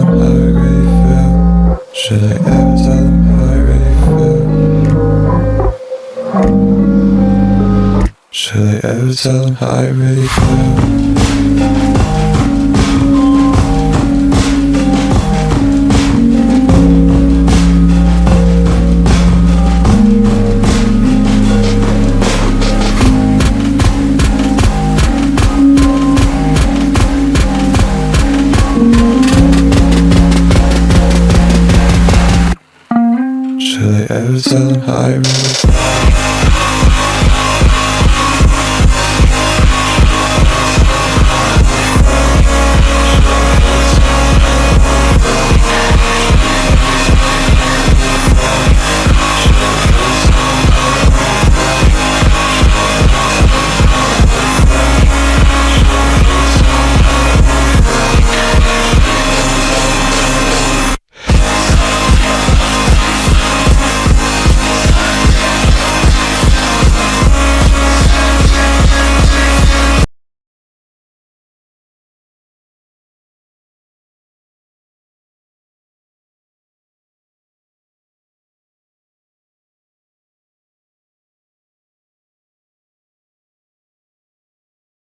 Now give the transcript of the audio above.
them how I really feel? Should I ever tell them how I really feel? Should I ever tell them how I really feel? Should I ever tell them how I really feel?